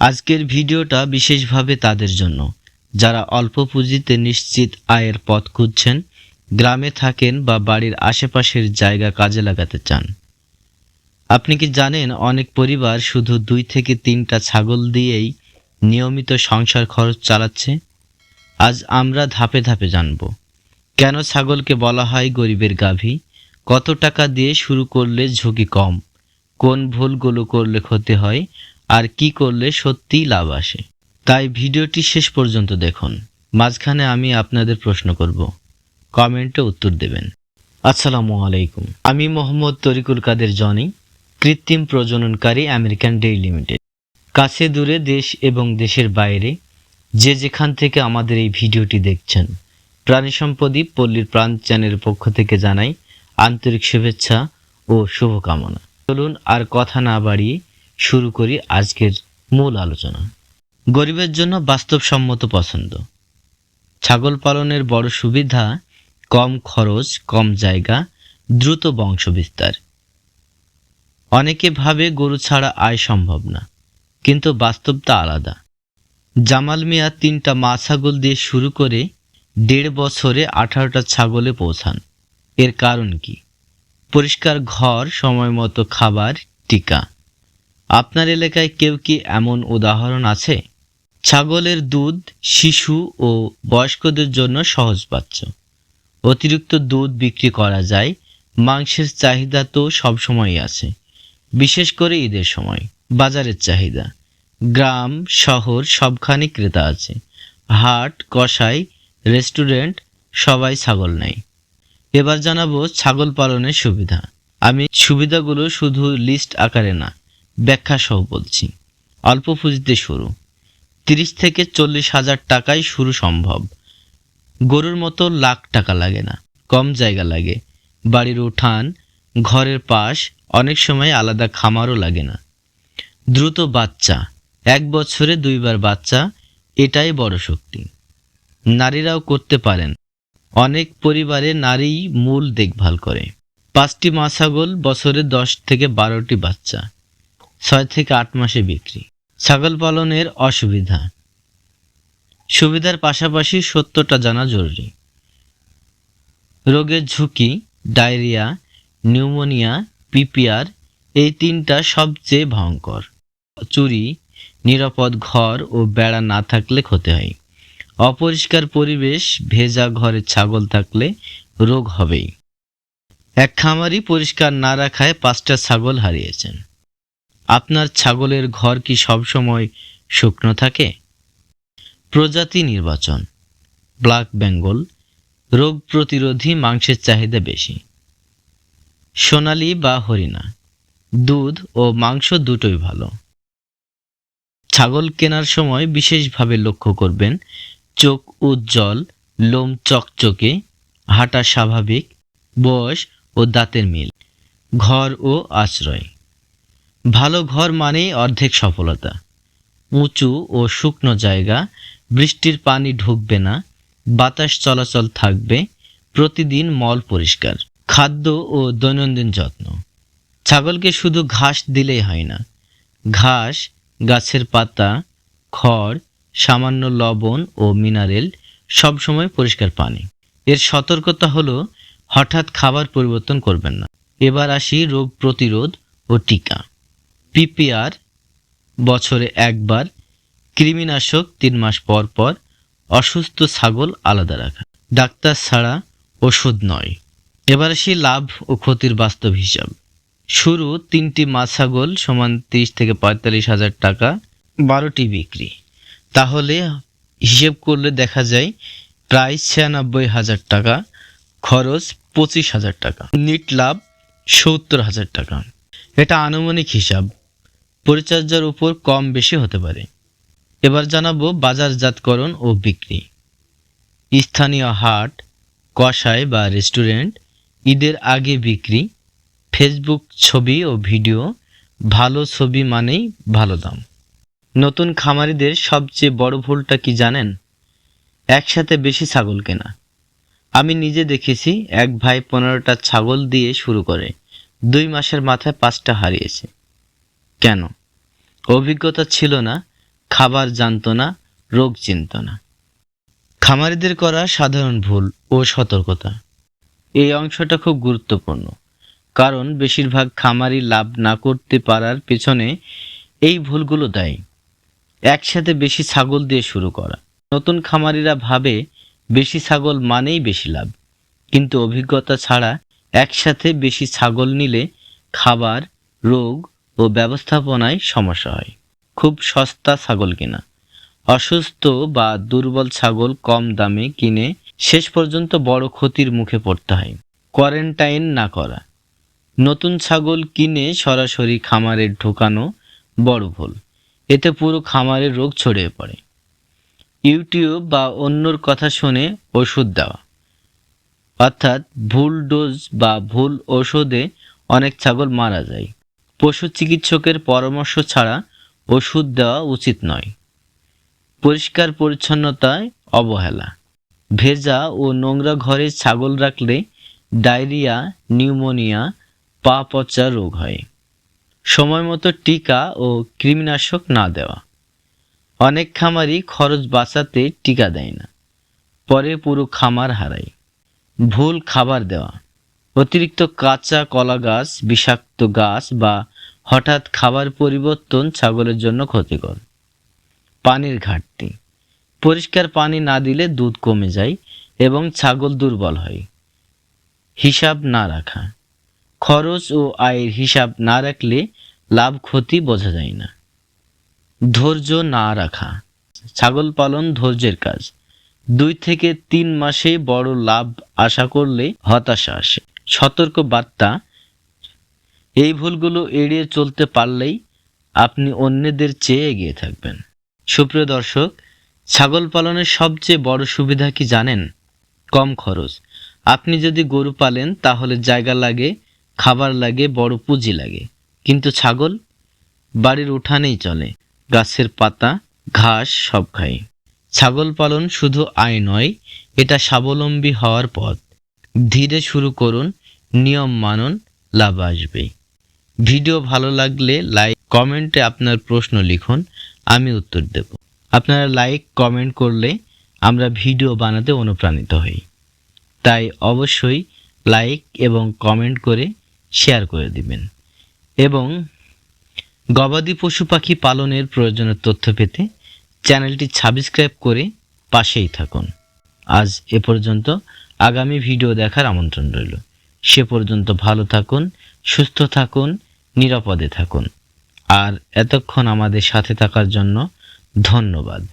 আজকের ভিডিওটা বিশেষভাবে তাদের জন্য যারা অল্প পুঁজিতে নিশ্চিত আয়ের পথ খুঁজছেন, গ্রামে থাকেন বা বাড়ির আশেপাশের জায়গা কাজে লাগাতে চান। আপনি কি জানেন অনেক পরিবার শুধু 2 থেকে 3টা ছাগল দিয়েই নিয়মিত সংসার খরচ চালাচ্ছে? আজ আমরা ধাপে ধাপে জানব কেন ছাগলকে বলা হয় গরিবের গাভী, কত টাকা দিয়ে শুরু করলে ঝুঁকি কম, কোন ভুলগুলো করলে ক্ষতি হয়, আর কি করলে সত্যিই লাভ আসে। তাই ভিডিওটি শেষ পর্যন্ত দেখুন। মাঝখানে আমি আপনাদের প্রশ্ন করব, কমেন্টে উত্তর দেবেন। আসসালামু আলাইকুম, আমি মোহাম্মদ তরিকুল কাদের জনি, কৃত্রিম প্রজননকারী আমেরিকান ডেইরি লিমিটেড। কাছে দূরে, দেশ এবং দেশের বাইরে যে যেখান থেকে আমাদের এই ভিডিওটি দেখছেন, প্রাণী সম্পদই পল্লীর প্রাণ চ্যানেলের পক্ষ থেকে জানাই আন্তরিক শুভেচ্ছা ও শুভকামনা। চলুন আর কথা না বাড়িয়ে শুরু করি আজকের মূল আলোচনা। গরিবের জন্য বাস্তবসম্মত পছন্দ। ছাগল পালনের বড় সুবিধা কম খরচ, কম জায়গা, দ্রুত বংশ বিস্তার। অনেকে ভাবে গরু ছাড়া আয় সম্ভব না, কিন্তু বাস্তবটা আলাদা। জামাল মিয়া 3টা মা ছাগল দিয়ে শুরু করে 1.5 বছরে 18টা ছাগলে পৌঁছান। এর কারণ কি? পরিষ্কার ঘর, সময় মতো খাবার, টিকা। আপনার এলাকায় কেউ কি এমন উদাহরণ আছে? ছাগলের দুধ শিশু ও বয়স্কদের জন্য সহজপাচ্য। অতিরিক্ত দুধ বিক্রি করা যায়। মাংসের চাহিদা তো সবসময়ই আছে, বিশেষ করে ঈদের সময়। বাজারের চাহিদা গ্রাম শহর সবখানে ক্রেতা আছে। হাট, কসাই, রেস্টুরেন্ট সবাই ছাগল নেয়। এবার জানাবো ছাগল পালনের সুবিধা। আমি সুবিধাগুলো শুধু লিস্ট আকারে না, ব্যাখ্যা সহ বলছি। অল্প পুঁজিতে শুরু। 30 থেকে 40 হাজার টাকায় শুরু সম্ভব। গরুর মতো লাখ টাকা লাগে না, কম জায়গা লাগে। বাড়ির উঠান, ঘরের পাশ, অনেক সময় আলাদা খামারও লাগে না। দ্রুত বাচ্চা, 1 বছরে 2 বার বাচ্চা, এটাই বড় শক্তি। নারীরাও করতে পারেন, অনেক পরিবারে নারীই মূল দেখভাল করে। 5টি মা ছাগল, বছরে 10 থেকে 12টি বাচ্চা, 6 থেকে 8 মাসে বিক্রি। ছাগল পালনের অসুবিধা। সুবিধার পাশাপাশি সত্যটা জানা জরুরি। রোগের ঝুঁকি, ডায়রিয়া, নিউমোনিয়া, পিপিআর, এই 3টা সবচেয়ে ভয়ঙ্কর। চুরি, নিরাপদ ঘর ও বেড়া না থাকলে ক্ষতি হয়। অপরিষ্কার পরিবেশ, ভেজা ঘরে ছাগল থাকলে রোগ হবেই। এক খামারি পরিষ্কার না রাখায় 5টা ছাগল হারিয়েছেন। আপনার ছাগলের ঘর কি সবসময় শুকনো থাকে? প্রজাতি নির্বাচন। ব্ল্যাক বেঙ্গল, রোগ প্রতিরোধী, মাংসের চাহিদা বেশি। সোনালী বা হরিণা, দুধ ও মাংস দুটোই ভালো। ছাগল কেনার সময় বিশেষভাবে লক্ষ্য করবেন চোখ উজ্জ্বল, লোম চকচকে, হাঁটা স্বাভাবিক, বয়স ও দাঁতের মিল। ঘর ও আশ্রয়। ভালো ঘর মানেই অর্ধেক সফলতা। উঁচু ও শুকনো জায়গা, বৃষ্টির পানি ঢুকবে না, বাতাস চলাচল থাকবে, প্রতিদিন মল পরিষ্কার। খাদ্য ও দৈনন্দিন যত্ন। ছাগলকে শুধু ঘাস দিলেই হয় না। ঘাস, গাছের পাতা, খড়, সামান্য লবণ ও মিনারেল, সবসময় পরিষ্কার পানি। এর সতর্কতা হলো হঠাৎ খাবার পরিবর্তন করবেন না। এবার আসি রোগ প্রতিরোধ ও টিকা। পিপিআর বছরে 1 বার, কৃমিনাশক 3 মাস পর পর, অসুস্থ ছাগল আলাদা রাখা, ডাক্তার ছাড়া ওষুধ নয়। এবার আসি লাভ ও ক্ষতির বাস্তব হিসাব। শুরু 3টি মা ছাগল সমান 30 থেকে 45 হাজার টাকা, 12টি বিক্রি। তাহলে হিসেব করলে দেখা যায় প্রায় 96 হাজার টাকা, খরচ 25 হাজার টাকা, নিট লাভ 70 হাজার টাকা। এটা আনুমানিক হিসাব, পরিচর্যার উপর কম বেশি হতে পারে। এবার জানাবো বাজারজাতকরণ ও বিক্রি। স্থানীয় হাট, কসাই বা রেস্টুরেন্ট, ঈদের আগে বিক্রি। ফেসবুক ছবি ও ভিডিও, ভালো ছবি মানেই ভালো দাম। নতুন খামারিদের সবচেয়ে বড় ভুলটা কি জানেন? একসাথে বেশি ছাগল কেনা। আমি নিজে দেখেছি, এক ভাই 15টা ছাগল দিয়ে শুরু করে 2 মাসের মাথায় 5টা হারিয়েছে। কেন? অভিজ্ঞতা ছিল না, খাবার জানত না, রোগ চিনত না। খামারিদের করা সাধারণ ভুল ও সতর্কতা। এই অংশটা খুব গুরুত্বপূর্ণ, কারণ বেশিরভাগ খামারি লাভ না করতে পারার পেছনে এই ভুলগুলো দায়ী। একসাথে বেশি ছাগল দিয়ে শুরু করা। নতুন খামারিরা ভাবে বেশি ছাগল মানেই বেশি লাভ, কিন্তু অভিজ্ঞতা ছাড়া একসাথে বেশি ছাগল নিলে খাবার, রোগ ও ব্যবস্থাপনায় সমস্যা হয়। খুব সস্তা ছাগল কেনা। অসুস্থ বা দুর্বল ছাগল কম দামে কিনে শেষ পর্যন্ত বড় ক্ষতির মুখে পড়তে হয়। কোয়ারেন্টাইন না করা। নতুন ছাগল কিনে সরাসরি খামারে ঢোকানো বড় ভুল। এতে পুরো খামারে রোগ ছড়িয়ে পড়ে। ইউটিউব বা অন্যর কথা শুনে ওষুধ দেওয়া, অর্থাৎ ভুল ডোজ বা ভুল ওষুধে অনেক ছাগল মারা যায়। পশু চিকিৎসকের পরামর্শ ছাড়া ওষুধ দেওয়া উচিত নয়। পরিষ্কার পরিচ্ছন্নতায় অবহেলা। ভেজা ও নোংরা ঘরে ছাগল রাখলে ডায়রিয়া, নিউমোনিয়া, পা পচা রোগ হয়। সময় মতো টিকা ও কৃমিনাশক না দেওয়া। অনেক খামারি খরচ বাঁচাতে টিকা দেয় না, পরে পুরো খামার হারায়। ভুল খাবার দেওয়া। অতিরিক্ত কাঁচা কলা গাছ, বিষাক্ত গাছ বা হঠাৎ খাবার পরিবর্তন ছাগলের জন্য ক্ষতিকর। পানির ঘাটতি। পরিষ্কার পানি না দিলে দুধ কমে যায় এবং ছাগল দুর্বল হয়। হিসাব না রাখা। খরচ ও আয়ের হিসাব না রাখলে লাভ ক্ষতি বোঝা যায় না। ধৈর্য না রাখা। ছাগল পালন ধৈর্যের কাজ। 2 থেকে 3 মাসে বড় লাভ আশা করলে হতাশা আসে। সতর্ক বার্তা, এই ভুলগুলো এড়িয়ে চলতে পারলেই আপনি অন্যদের চেয়ে এগিয়ে থাকবেন। সুপ্রিয় দর্শক, ছাগল পালনের সবচেয়ে বড় সুবিধা কি জানেন? কম খরচ। আপনি যদি গরু পালেন তাহলে জায়গা লাগে, খাবার লাগে, বড় পুঁজি লাগে। কিন্তু ছাগল বাড়ির উঠানেই চলে, গাছের পাতা, ঘাস সব খায়। ছাগল পালন শুধু আয় নয়, এটা স্বাবলম্বী হওয়ার পথ। ধীরে শুরু করুন, নিয়ম মানুন, লাভ আসবে। ভিডিও ভালো লাগলে লাইক, কমেন্টে আপনার প্রশ্ন লিখুন, আমি উত্তর দেব। আপনারা লাইক, কমেন্ট করলে আমরা ভিডিও বানাতে অনুপ্রাণিত হই। তাই অবশ্যই লাইক এবং কমেন্ট করে শেয়ার করে দিবেন। এবং গবাদি পশু পাখি পালনের প্রয়োজনীয় তথ্য পেতে চ্যানেলটি সাবস্ক্রাইব করে পাশেই থাকুন। আজ এ পর্যন্ত। আগামী ভিডিও দেখার আমন্ত্রণ রইল। সে পর্যন্ত ভালো থাকুন, সুস্থ থাকুন, নিরাপদে থাকুন। আর এতক্ষণ আমাদের সাথে থাকার জন্য ধন্যবাদ।